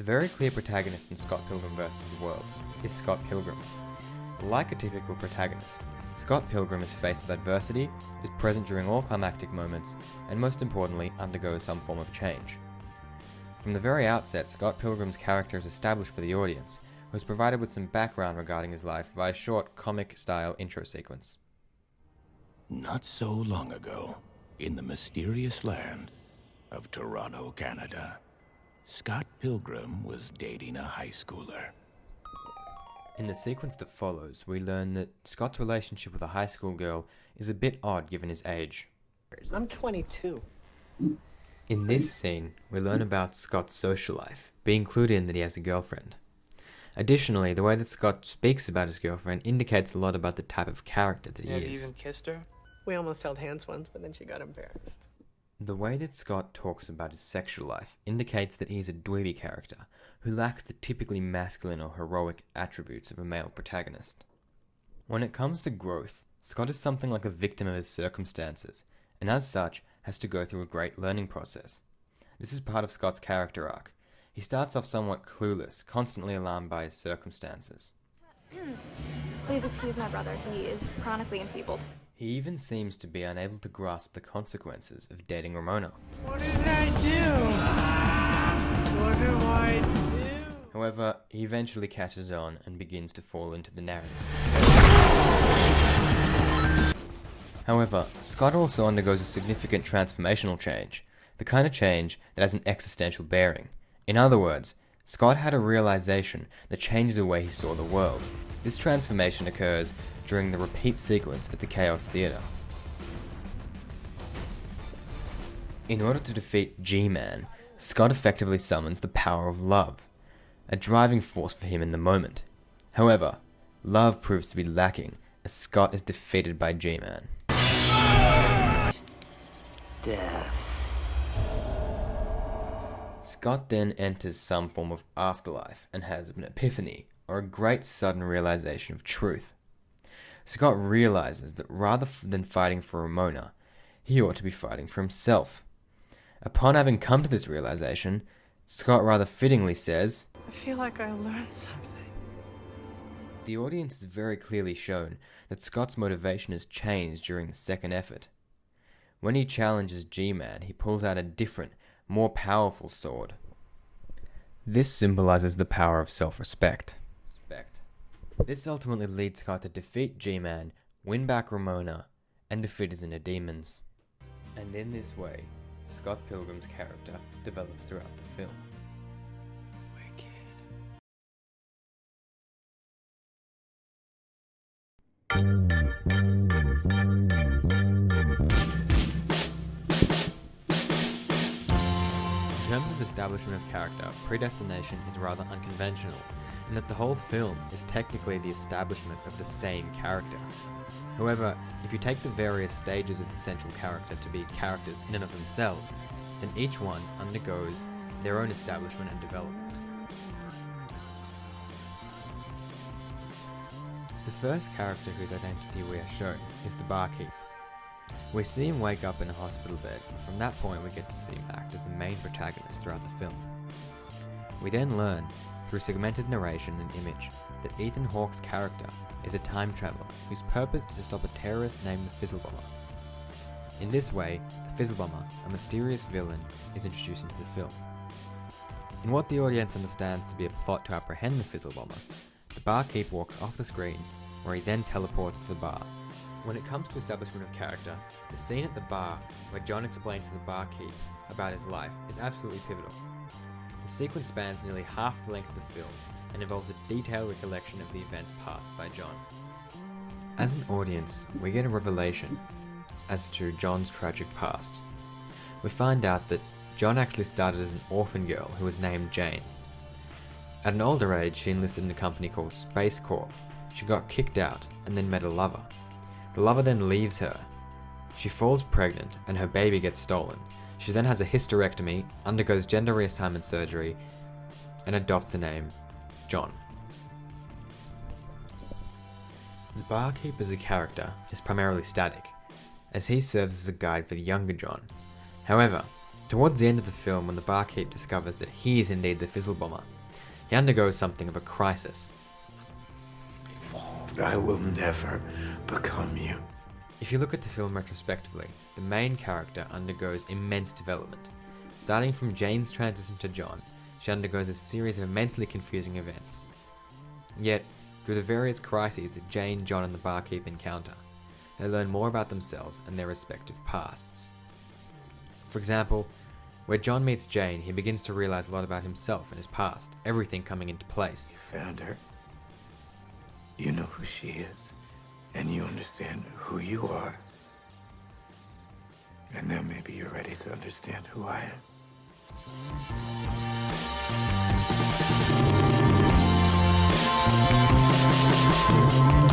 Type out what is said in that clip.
The very clear protagonist in Scott Pilgrim vs. the World is Scott Pilgrim. Like a typical protagonist, Scott Pilgrim is faced with adversity, is present during all climactic moments, and most importantly, undergoes some form of change. From the very outset, Scott Pilgrim's character is established for the audience, who is provided with some background regarding his life via a short, comic-style intro sequence. Not so long ago, in the mysterious land of Toronto, Canada, Scott Pilgrim was dating a high schooler. In the sequence that follows, we learn that Scott's relationship with a high school girl is a bit odd given his age. I'm 22. In this scene, we learn about Scott's social life, being clued in that he has a girlfriend. Additionally, the way that Scott speaks about his girlfriend indicates a lot about the type of character that he Have is. you even kissed her? We almost held hands once, but then she got embarrassed. The way that Scott talks about his sexual life indicates that he is a dweeby character who lacks the typically masculine or heroic attributes of a male protagonist. When it comes to growth, Scott is something like a victim of his circumstances, and as such, has to go through a great learning process. This is part of Scott's character arc. He starts off somewhat clueless, constantly alarmed by his circumstances. Please excuse my brother. He is chronically enfeebled. He even seems to be unable to grasp the consequences of dating Ramona. What did I do? What do I do? However, he eventually catches on and begins to fall into the narrative. However, Scott also undergoes a significant transformational change, the kind of change that has an existential bearing. In other words, Scott had a realization that changed the way he saw the world. This transformation occurs during the repeat sequence at the Chaos Theatre. In order to defeat G-Man, Scott effectively summons the power of love, a driving force for him in the moment. However, love proves to be lacking as Scott is defeated by G-Man. Death. Scott then enters some form of afterlife and has an epiphany, or a great sudden realization of truth. Scott realizes that rather than fighting for Ramona, he ought to be fighting for himself. Upon having come to this realization, Scott rather fittingly says, I feel like I learned something. The audience is very clearly shown that Scott's motivation has changed during the second effort. When he challenges G-Man, he pulls out a different, more powerful sword. This symbolizes the power of self-respect. This ultimately leads Scott to defeat G-Man, win back Ramona, and defeat his inner demons. And in this way, Scott Pilgrim's character develops throughout the film. In terms of establishment of character, Predestination is rather unconventional, in that the whole film is technically the establishment of the same character. However, if you take the various stages of the central character to be characters in and of themselves, then each one undergoes their own establishment and development. The first character whose identity we are shown is the barkeep. We see him wake up in a hospital bed, and from that point we get to see him act as the main protagonist throughout the film. We then learn, through segmented narration and image, that Ethan Hawke's character is a time traveler whose purpose is to stop a terrorist named the Fizzlebomber. In this way, the Fizzlebomber, a mysterious villain, is introduced into the film. In what the audience understands to be a plot to apprehend the Fizzlebomber, the barkeep walks off the screen, where he then teleports to the bar. When it comes to establishment of character, the scene at the bar where John explains to the barkeep about his life is absolutely pivotal. The sequence spans nearly half the length of the film and involves a detailed recollection of the events passed by John. As an audience, we get a revelation as to John's tragic past. We find out that John actually started as an orphan girl who was named Jane. At an older age, she enlisted in a company called Space Corp. She got kicked out and then met a lover. The lover then leaves her. She falls pregnant and her baby gets stolen. She then has a hysterectomy, undergoes gender reassignment surgery, and adopts the name John. The barkeep as a character is primarily static, as he serves as a guide for the younger John. However, Towards the end of the film, when the barkeep discovers that he is indeed the Fizzle Bomber, he undergoes something of a crisis. I will never become you. If you look at the film retrospectively, the main character undergoes immense development. Starting from Jane's transition to John, she undergoes a series of immensely confusing events. Yet, through the various crises that Jane, John and the barkeep encounter, they learn more about themselves and their respective pasts. For example, where John meets Jane, he begins to realize a lot about himself and his past, everything coming into place. You found her. You know who she is, and you understand who you are. And now maybe you're ready to understand who I am.